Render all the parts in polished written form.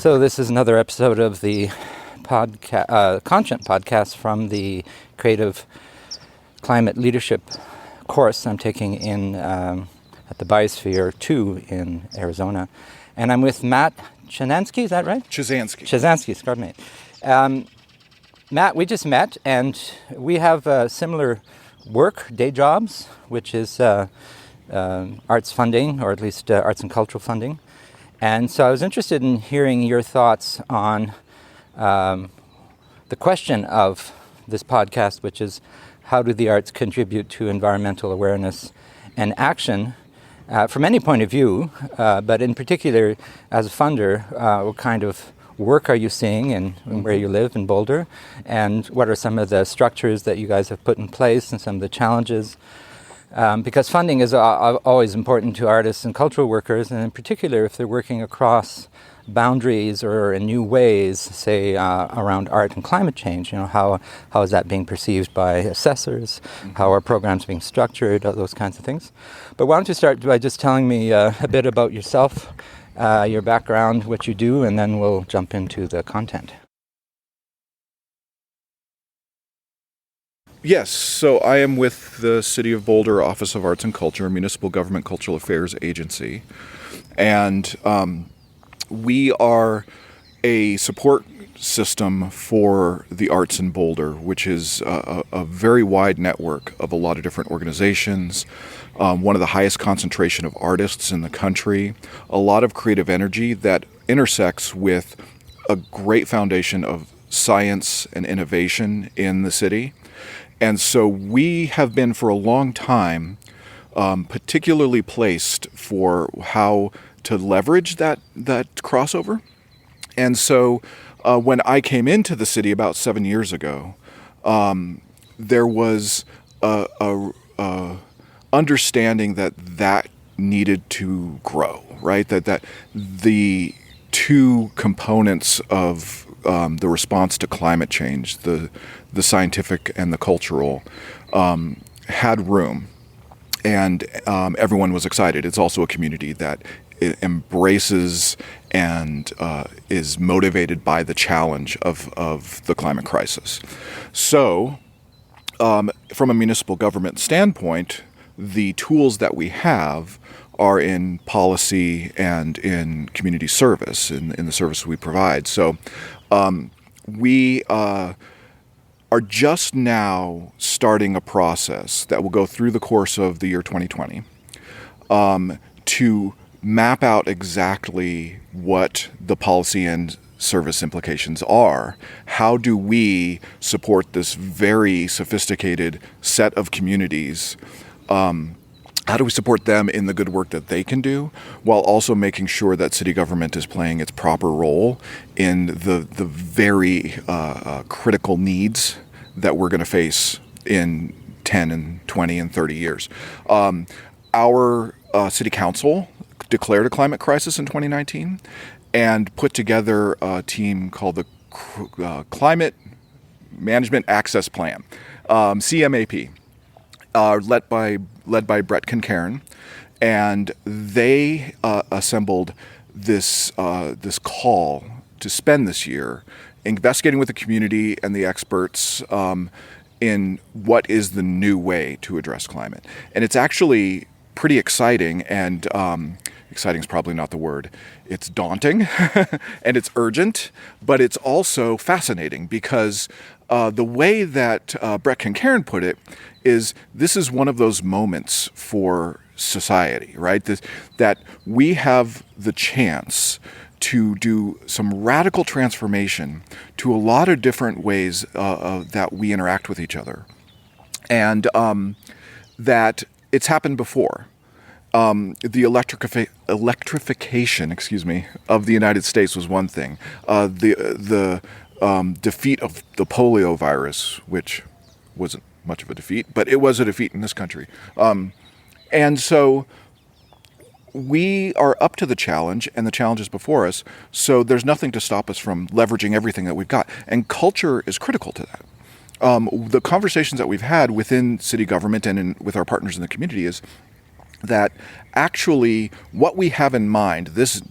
So this is another episode of the Conscient podcast from the Creative Climate Leadership course I'm taking in at the Biosphere 2 in Arizona. And I'm with Matt Chasansky, is that right? Chasansky, pardon me. Matt, we just met, and we have similar work, day jobs, which is arts funding, or at least arts and cultural funding. And so I was interested in hearing your thoughts on the question of this podcast, which is how do the arts contribute to environmental awareness and action from any point of view, but in particular as a funder, what kind of work are you seeing and where you live in Boulder, and what are some of the structures that you guys have put in place and some of the challenges? Because funding is always important to artists and cultural workers, and in particular if they're working across boundaries or in new ways, say around art and climate change. You know, how is that being perceived by assessors? How are programs being structured? Those kinds of things. But why don't you start by just telling me a bit about yourself, your background, what you do, and then we'll jump into the content. Yes, so I am with the City of Boulder Office of Arts and Culture, Municipal Government Cultural Affairs Agency, and we are a support system for the arts in Boulder, which is a very wide network of a lot of different organizations, one of the highest concentration of artists in the country, a lot of creative energy that intersects with a great foundation of science and innovation in the city. And so we have been for a long time particularly placed for how to leverage that crossover. And so when I came into the city about 7 years ago, there was a understanding that needed to grow, right? That the two components of the response to climate change, the scientific and the cultural, had room, and everyone was excited. It's also a community that embraces and is motivated by the challenge of the climate crisis. So, from a municipal government standpoint, the tools that we have are in policy and in community service, in the service we provide. So we are just now starting a process that will go through the course of the year 2020 to map out exactly what the policy and service implications are. How do we support this very sophisticated set of communities? How do we support them in the good work that they can do, while also making sure that city government is playing its proper role in the very critical needs that we're going to face in 10 and 20 and 30 years. Our city council declared a climate crisis in 2019 and put together a team called the Climate Management Access Plan, CMAP. Led by Brett Concairn, and they assembled this call to spend this year investigating with the community and the experts in what is the new way to address climate. And it's actually pretty exciting, and exciting is probably not the word. It's daunting and it's urgent, but it's also fascinating because the way that Brett Concairn put it is this is one of those moments for society, right? That we have the chance to do some radical transformation to a lot of different ways that we interact with each other. And that it's happened before. The electrification, of the United States was one thing. The defeat of the polio virus, which wasn't much of a defeat, but it was a defeat in this country. And so we are up to the challenge, and the challenge is before us, so there's nothing to stop us from leveraging everything that we've got. And culture is critical to that. The conversations that we've had within city government and with our partners in the community is that actually what we have in mind, this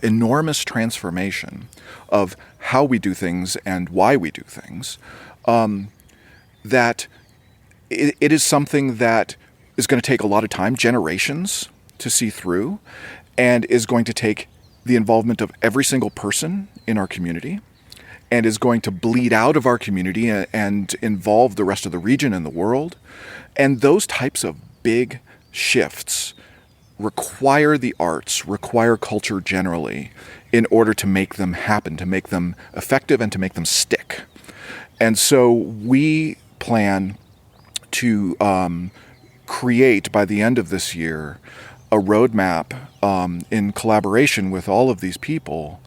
enormous transformation of how we do things and why we do things, that it is something that is going to take a lot of time, generations, to see through, and is going to take the involvement of every single person in our community, and is going to bleed out of our community and involve the rest of the region and the world. And those types of big shifts require the arts, require culture generally, in order to make them happen, to make them effective and to make them stick. And so we plan to create, by the end of this year, a roadmap in collaboration with all of these people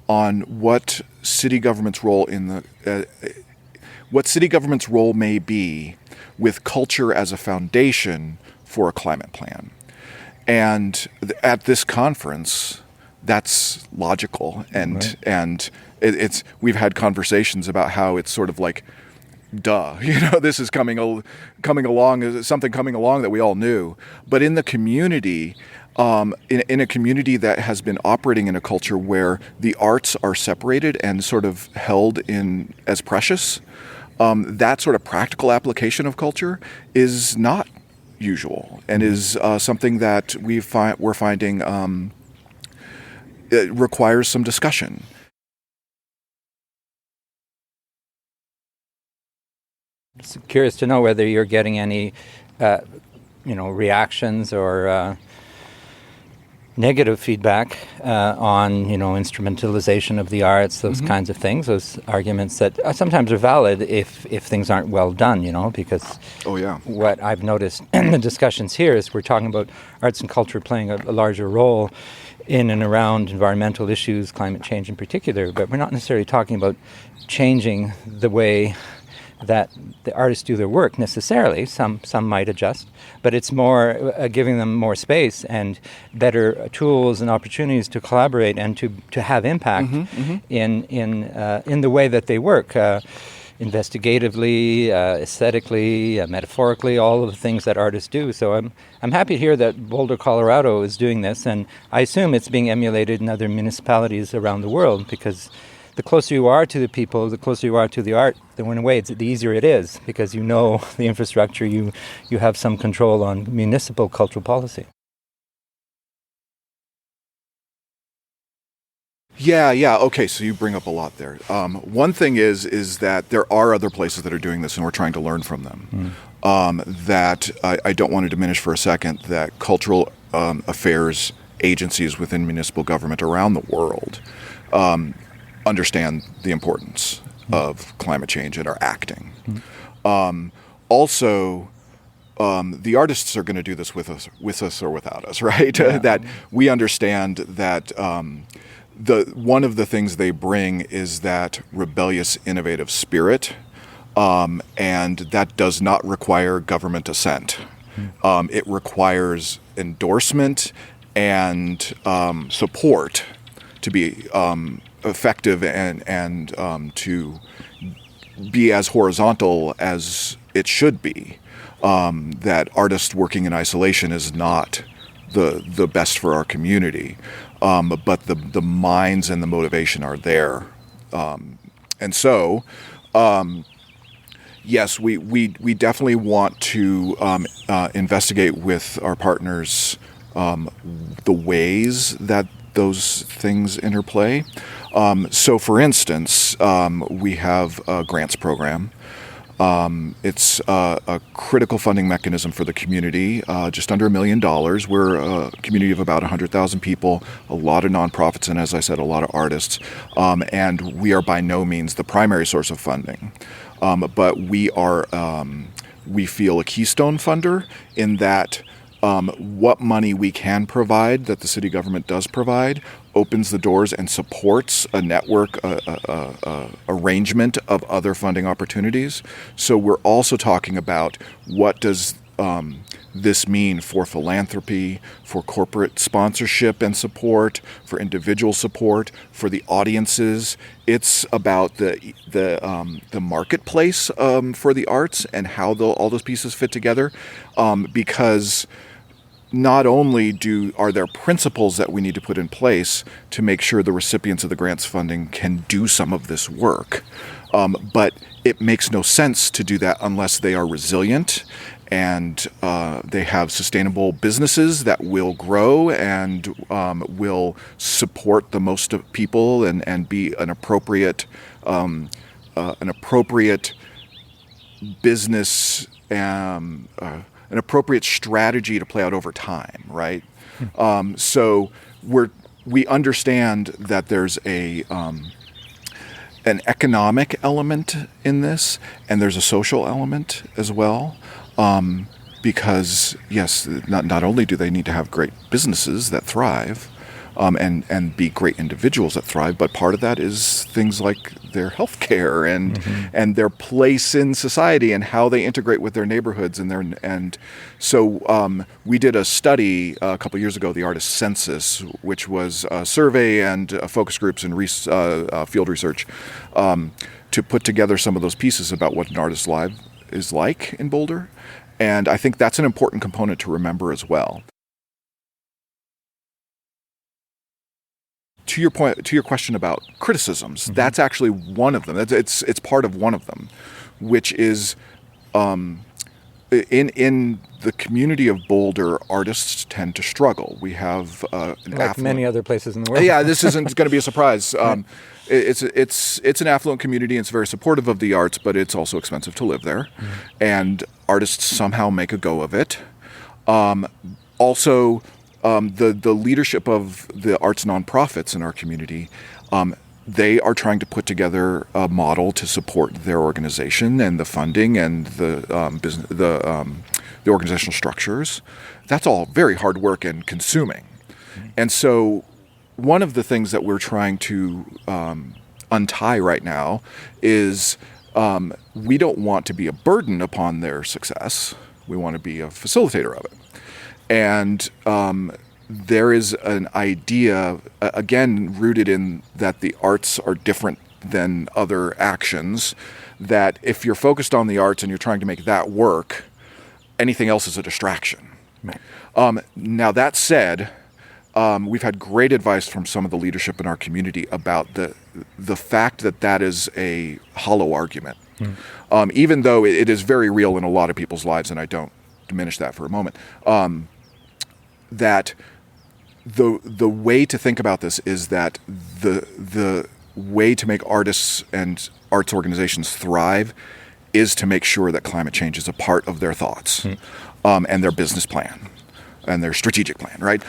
on what city government's role may be with culture as a foundation for a climate plan. And at this conference, that's logical, and Right. and it's we've had conversations about how it's sort of like, duh, this is coming along, something coming along that we all knew. But in the community, in a community that has been operating in a culture where the arts are separated and sort of held in as precious, that sort of practical application of culture is not usual, and is something that we're finding it requires some discussion. Just curious to know whether you're getting any, reactions or negative feedback on, instrumentalization of the arts, those kinds of things, those arguments that sometimes are valid if things aren't well done, because Oh yeah. what I've noticed in the discussions here is we're talking about arts and culture playing a larger role in and around environmental issues, climate change in particular, but we're not necessarily talking about changing the way that the artists do their work necessarily. Some might adjust, but it's more giving them more space and better tools and opportunities to collaborate and to have impact in the way that they work, investigatively, aesthetically, metaphorically, all of the things that artists do. So I'm happy to hear that Boulder, Colorado is doing this, and I assume it's being emulated in other municipalities around the world, because the closer you are to the people, the closer you are to the art, then in a way the easier it is, because you know the infrastructure, you have some control on municipal cultural policy. Yeah. Okay, so you bring up a lot there. One thing is that there are other places that are doing this, and we're trying to learn from them. That I don't want to diminish for a second that cultural affairs agencies within municipal government around the world understand the importance of climate change and are acting. Also, the artists are going to do this with us or without us, right? Yeah. That we understand that one of the things they bring is that rebellious, innovative spirit, and that does not require government assent. It requires endorsement and support to be effective and to be as horizontal as it should be. That artists working in isolation is not the best for our community, but the minds and the motivation are there, and so yes, we definitely want to investigate with our partners the ways that those things interplay. So, for instance, we have a grants program. It's a critical funding mechanism for the community, just under $1 million. We're a community of about 100,000 people, a lot of nonprofits, and as I said, a lot of artists. And we are by no means the primary source of funding. But we feel a keystone funder in that what money we can provide, that the city government does provide, opens the doors and supports a network, arrangement of other funding opportunities. So we're also talking about what does this mean for philanthropy, for corporate sponsorship and support, for individual support, for the audiences. It's about the marketplace for the arts and how all those pieces fit together, because not only are there principles that we need to put in place to make sure the recipients of the grants funding can do some of this work, but it makes no sense to do that unless they are resilient and they have sustainable businesses that will grow and will support the most of people and be an appropriate business, an appropriate strategy to play out over time, right? So we understand that there's an economic element in this, and there's a social element as well. Because yes, not only do they need to have great businesses that thrive, and be great individuals that thrive, but part of that is things like their health care and their place in society and how they integrate with their neighborhoods so we did a study a couple of years ago, the Artist Census, which was a survey and focus groups and field research to put together some of those pieces about what an artist's life is like in Boulder. And I think that's an important component to remember as well. To your question about criticisms, that's actually one of them. It's part of one of them, which is in the community of Boulder, artists tend to struggle. We have many other places in the world. Yeah, this isn't going to be a surprise. It's an affluent community, and it's very supportive of the arts, but it's also expensive to live there, and artists somehow make a go of it. Also, the leadership of the arts nonprofits in our community, they are trying to put together a model to support their organization and the funding and the organizational structures. That's all very hard work and consuming. And so one of the things that we're trying to untie right now is we don't want to be a burden upon their success. We want to be a facilitator of it. And there is an idea, again, rooted in that the arts are different than other actions, that if you're focused on the arts and you're trying to make that work, anything else is a distraction. Right. Now, that said, we've had great advice from some of the leadership in our community about the fact that is a hollow argument, even though it is very real in a lot of people's lives, and I don't diminish that for a moment. That the way to think about this is that the way to make artists and arts organizations thrive is to make sure that climate change is a part of their thoughts and their business plan and their strategic plan, right?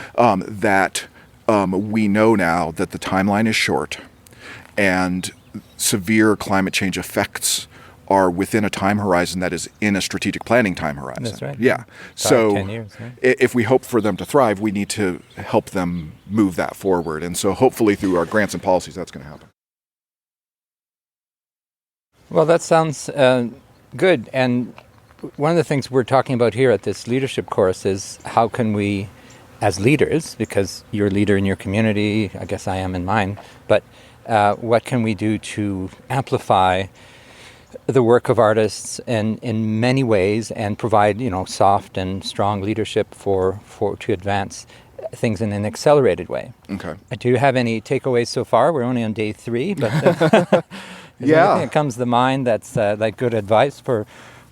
We know now that the timeline is short and severe climate change effects are within a time horizon that is in a strategic planning time horizon. That's right. Yeah. 10 years, right? If we hope for them to thrive, we need to help them move that forward. And so hopefully through our grants and policies, that's going to happen. Well, that sounds good. And one of the things we're talking about here at this leadership course is how can we, as leaders, because you're a leader in your community, I guess I am in mine, but what can we do to amplify the work of artists in many ways and provide, soft and strong leadership to advance things in an accelerated way. Okay. Do you have any takeaways so far? We're only on day 3, but is there anything that comes to mind that's like good advice for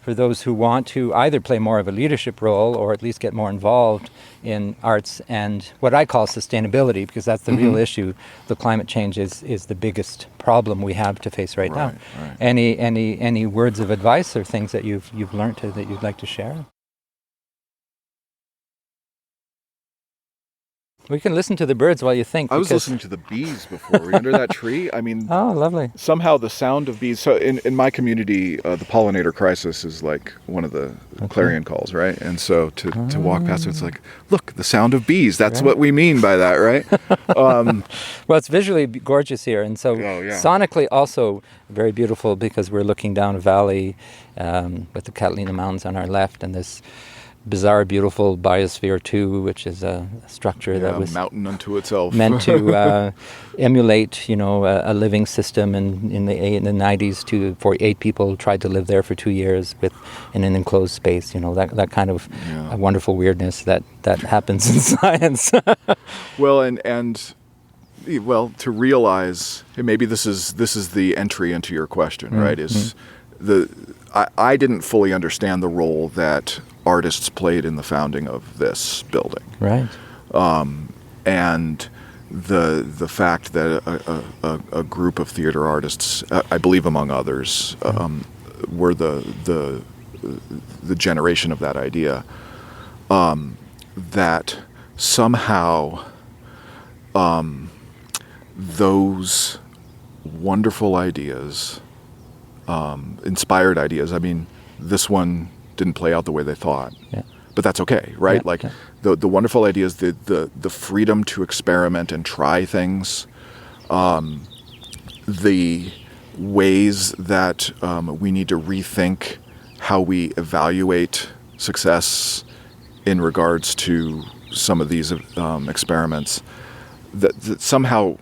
those who want to either play more of a leadership role or at least get more involved in arts and what I call sustainability, because that's the real issue. The climate change is the biggest problem we have to face right now. Right. Any words of advice or things that you've learned that you'd like to share? We can listen to the birds while you think. I was listening to the bees before. Were you under that tree? I mean, oh, lovely. Somehow the sound of bees. So in my community, the pollinator crisis is like one of the clarion calls, right? And so to walk past it, it's like, look, the sound of bees. That's what we mean by that, right? Well, it's visually gorgeous here, and so sonically also very beautiful because we're looking down a valley with the Catalina Mountains on our left and this bizarre, beautiful Biosphere 2, which is a structure that was mountain unto itself, meant to emulate, a living system. And in the 90s, for 8 people tried to live there for 2 years in an enclosed space. That kind of wonderful weirdness that happens in science. Well, and to realize, and maybe this is the entry into your question, right? I didn't fully understand the role that artists played in the founding of this building, right? And the fact that a group of theater artists, I believe among others, were the generation of that idea, that somehow those wonderful ideas, inspired ideas. I mean, this one didn't play out the way they thought, but that's okay, right? The wonderful ideas, the freedom to experiment and try things, the ways that we need to rethink how we evaluate success in regards to some of these experiments, that somehow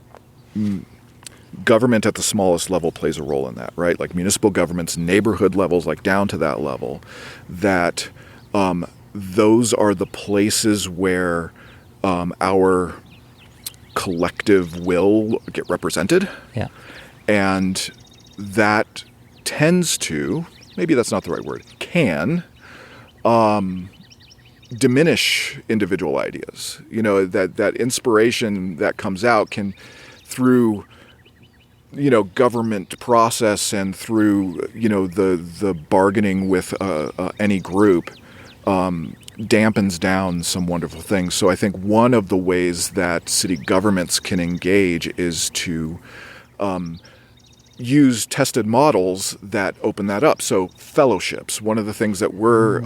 government at the smallest level plays a role in that, right? Like municipal governments, neighborhood levels, like down to that level, that those are the places where our collective will get represented. Yeah. And that tends to, maybe that's not the right word, can diminish individual ideas. That inspiration that comes out can, through government process and through the bargaining with any group, dampens down some wonderful things. So I think one of the ways that city governments can engage is to use tested models that open that up. So fellowships, one of the things that we're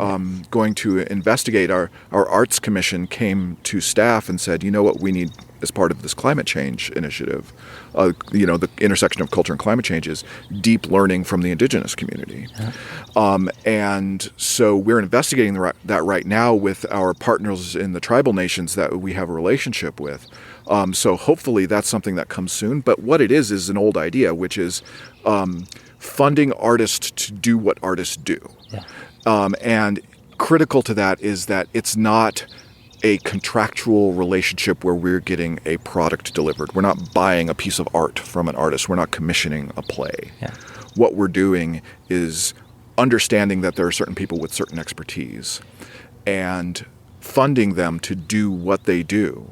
going to investigate, our arts commission came to staff and said, what we need as part of this climate change initiative, the intersection of culture and climate change, is deep learning from the indigenous community. Yeah. And so we're investigating that right now with our partners in the tribal nations that we have a relationship with. So hopefully that's something that comes soon. But what it is an old idea, which is funding artists to do what artists do. Yeah. And critical to that is that it's not a contractual relationship where we're getting a product delivered. We're not buying a piece of art from an artist. We're not commissioning a play. Yeah. What we're doing is understanding that there are certain people with certain expertise and funding them to do what they do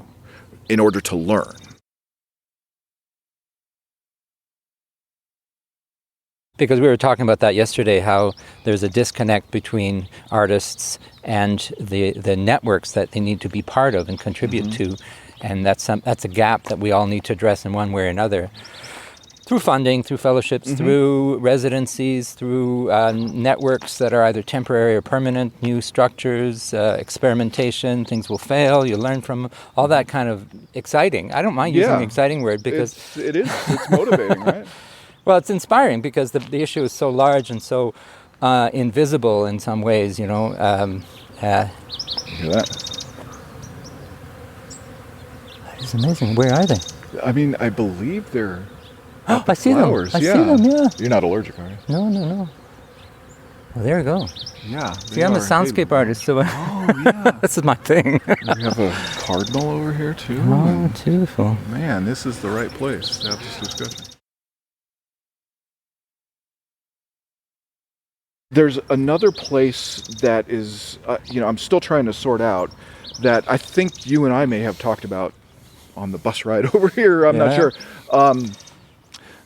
in order to learn. Because we were talking about that yesterday, how there's a disconnect between artists and the networks that they need to be part of and contribute to, and that's a gap that we all need to address in one way or another, through funding, through fellowships, through residencies, through networks that are either temporary or permanent, new structures, experimentation. Things will fail, you learn from all that kind of exciting. I don't mind using the exciting word because it's motivating, right? Well, it's inspiring because the issue is so large and so invisible in some ways, You hear that? It's amazing. Where are they? I mean, I believe they're I see flowers. them. I see them, yeah. You're not allergic, are you? No. Well, there you go. Yeah. See, I'm a soundscape artist, so this is my thing. We have a cardinal over here, too. Oh, beautiful. Man, this is the right place to have this discussion. There's another place that is, I'm still trying to sort out, that I think you and I may have talked about on the bus ride over here. I'm not sure.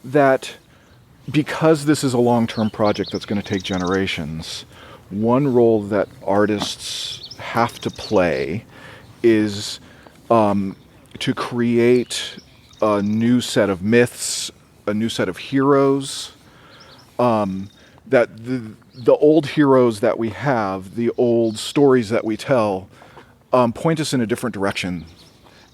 That because this is a long-term project that's going to take generations, one role that artists have to play is to create a new set of myths, a new set of heroes, that the old heroes that we have, the old stories that we tell, point us in a different direction,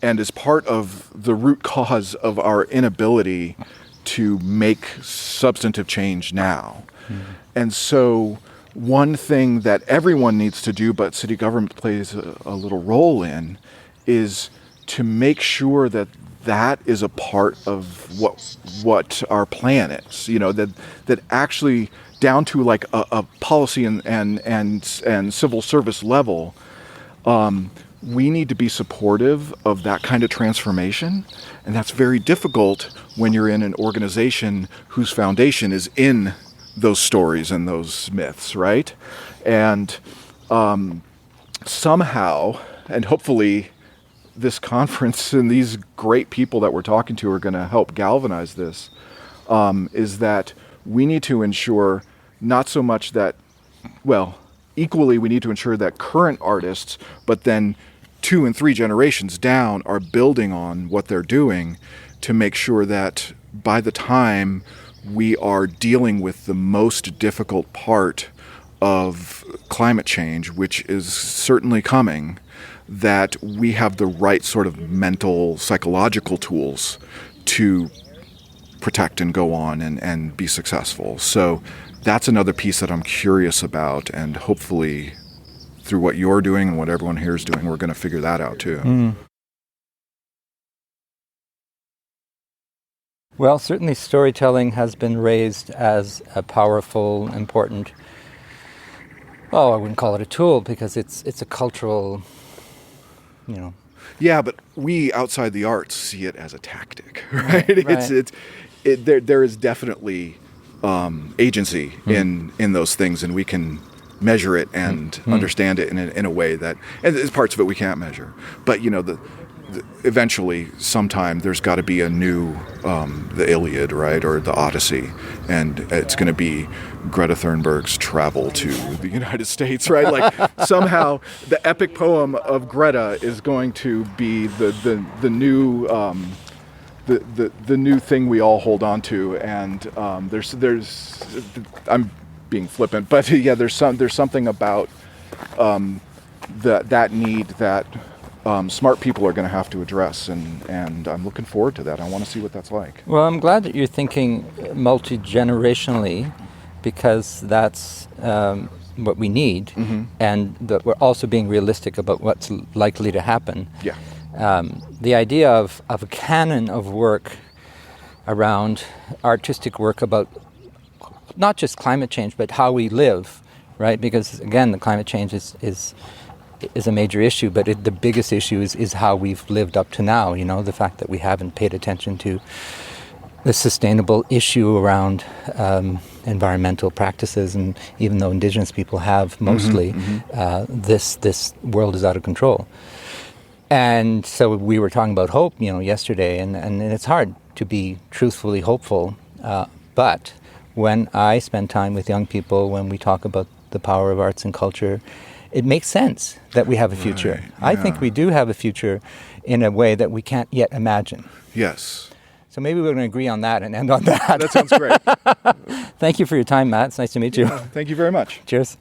and is part of the root cause of our inability to make substantive change now. And so one thing that everyone needs to do, but city government plays a little role in, is to make sure that that is a part of what our plan is. You know, that actually down to like a policy and civil service level, we need to be supportive of that kind of transformation. And that's very difficult when you're in an organization whose foundation is in those stories and those myths, right? And somehow, and hopefully this conference and these great people that we're talking to are going to help galvanize this, is that we need to ensure not so much that, well, equally we need to ensure that current artists, but then 2 and 3 generations down, are building on what they're doing to make sure that by the time we are dealing with the most difficult part of climate change, which is certainly coming, that we have the right sort of mental, psychological tools to protect and go on and be successful. So that's another piece that I'm curious about, and hopefully through what you're doing and what everyone here is doing, we're going to figure that out too. Mm. Well, certainly storytelling has been raised as a powerful, important, well, I wouldn't call it a tool because it's a cultural, you know. Yeah, but we outside the arts see it as a tactic, right? Right. There is definitely agency in those things, and we can measure it and understand it in a way that, and there's parts of it we can't measure. But you know, eventually, sometime there's got to be a new the Iliad, right, or the Odyssey, and it's going to be Greta Thunberg's travel to the United States, right? Like somehow the epic poem of Greta is going to be the new the new thing we all hold on to, and there's I'm being flippant, but yeah, there's something about that need that smart people are going to have to address, and I'm looking forward to that. I want to see what that's like. Well, I'm glad that you're thinking multi-generationally, because that's what we need, and that we're also being realistic about what's likely to happen. Yeah. The idea of a canon of work around artistic work about not just climate change, but how we live, right? Because again, the climate change is a major issue, but the biggest issue is how we've lived up to now. You know, the fact that we haven't paid attention to the sustainable issue around environmental practices, and even though Indigenous people have mostly, this world is out of control. And so we were talking about hope, you know, yesterday, and it's hard to be truthfully hopeful, but when I spend time with young people, when we talk about the power of arts and culture, it makes sense that we have a future. Right, yeah. I think we do have a future in a way that we can't yet imagine. Yes. So maybe we're going to agree on that and end on that. That sounds great. Thank you for your time, Matt. It's nice to meet you. Thank you very much. Cheers.